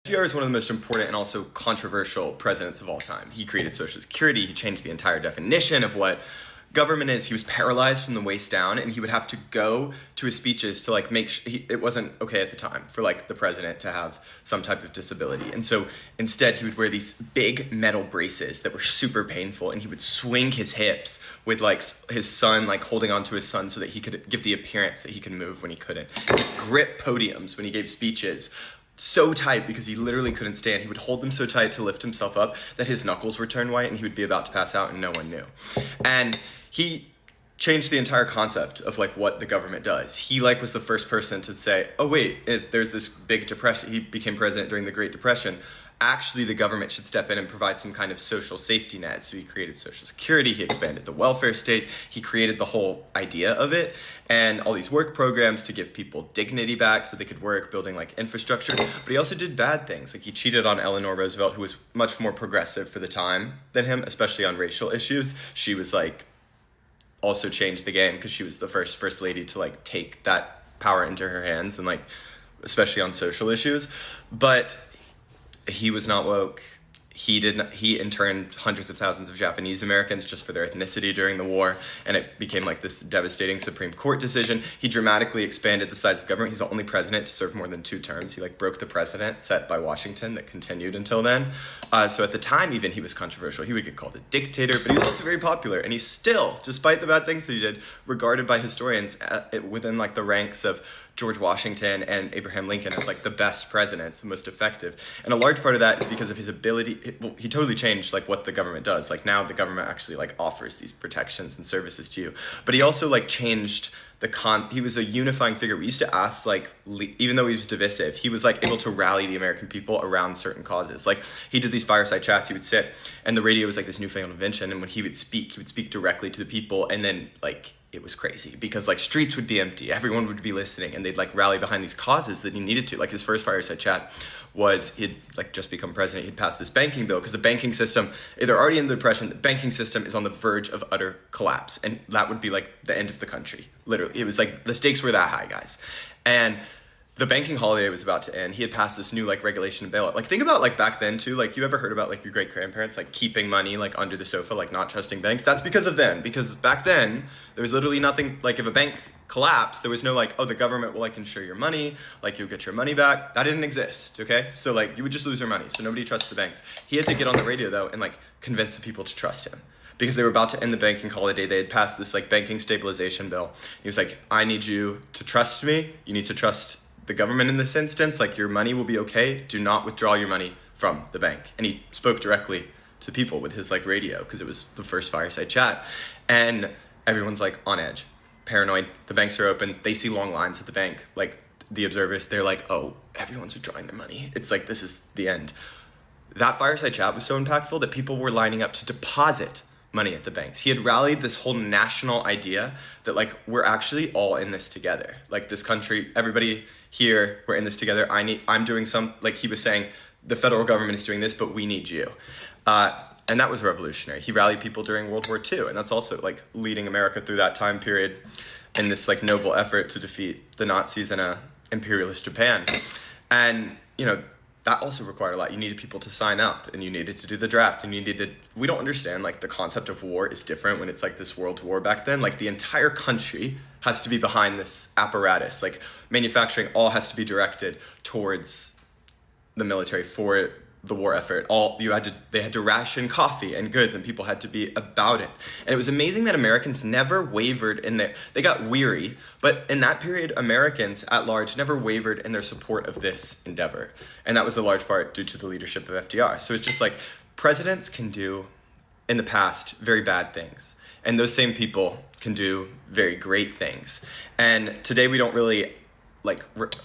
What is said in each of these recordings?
FDR is one of the most important and also controversial presidents of all time. He created Social Security. He changed the entire definition of what government is. He was paralyzed from the waist down, and he would have to go to his speeches to make sure it wasn't okay at the time for the president to have some type of disability. And so instead he would wear these big metal braces that were super painful, and he would swing his hips with his son holding onto his son so that he could give the appearance that he could move when he couldn't. He would grip podiums when he gave speeches so tight because he literally couldn't stand. He would hold them so tight to lift himself up that his knuckles were turned white and he would be about to pass out and no one knew. And he changed the entire concept of what the government does. He was the first person to say, oh wait, there's this big depression. He became president during the Great Depression. Actually, the government should step in and provide some kind of social safety net. So he created Social Security, he expanded the welfare state, he created the whole idea of it, and all these work programs to give people dignity back so they could work, building infrastructure. But he also did bad things. He cheated on Eleanor Roosevelt, who was much more progressive for the time than him, especially on racial issues. She was also changed the game because she was the first lady to take that power into her hands and especially on social issues. But he was not woke. He interned hundreds of thousands of Japanese Americans just for their ethnicity during the war, and it became this devastating Supreme Court decision. He dramatically expanded the size of government. He's the only president to serve more than 2 terms. He broke the precedent set by Washington that continued until then. So at the time, even, he was controversial. He would get called a dictator, but he was also very popular, and he's still, despite the bad things that he did, regarded by historians within the ranks of George Washington and Abraham Lincoln as the best presidents, the most effective. And a large part of that is because of his ability. He totally changed what the government does. Now the government actually offers these protections and services to you. But he also changed he was a unifying figure. We used to ask even though he was divisive, he was able to rally the American people around certain causes. He did these fireside chats. He would sit, and the radio was this newfangled invention. And when he would speak directly to the people, and then it was crazy because streets would be empty, everyone would be listening, and they'd rally behind these causes that he needed to. His first fireside chat was he'd just become president. He'd passed this banking bill because the banking system, they're already in the depression. The banking system is on the verge of utter collapse, and that would be the end of the country. Literally, it was the stakes were that high, guys. And the banking holiday was about to end. He had passed this new regulation and bailout. Think about back then too. You ever heard about your great grandparents keeping money under the sofa, not trusting banks? That's because of them. Because back then there was literally nothing. If a bank collapsed, there was no oh, the government will insure your money, you'll get your money back. That didn't exist. Okay, so you would just lose your money. So nobody trusts the banks. He had to get on the radio though and convince the people to trust him, because they were about to end the banking holiday. They had passed this banking stabilization bill. He was I need you to trust me. You need to trust the government in this instance. Your money will be okay. Do not withdraw your money from the bank. And he spoke directly to people with his radio, because it was the first fireside chat. And everyone's on edge, paranoid. The banks are open. They see long lines at the bank. The observers, they're oh, everyone's withdrawing their money. It's this is the end. That fireside chat was so impactful that people were lining up to deposit money at the banks. He had rallied this whole national idea that we're actually all in this together. This country, everybody here, we're in this together. I'm doing some, he was saying, the federal government is doing this, but we need you. And that was revolutionary. He rallied people during World War II, and that's also leading America through that time period in this noble effort to defeat the Nazis and imperialist Japan. And that also required a lot. You needed people to sign up, and you needed to do the draft, and we don't understand, the concept of war is different when it's this world war back then. The entire country has to be behind this apparatus. Manufacturing all has to be directed towards the military for the war effort. They had to ration coffee and goods, and people had to be about it. And it was amazing that Americans never wavered they got weary, but in that period, Americans at large never wavered in their support of this endeavor. And that was a large part due to the leadership of FDR. So it's just presidents can do, in the past, very bad things. And those same people can do very great things. And today we don't really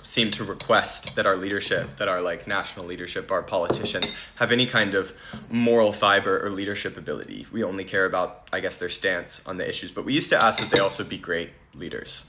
seem to request that our leadership, that our national leadership, our politicians have any kind of moral fiber or leadership ability. We only care about, I guess, their stance on the issues. But we used to ask that they also be great leaders.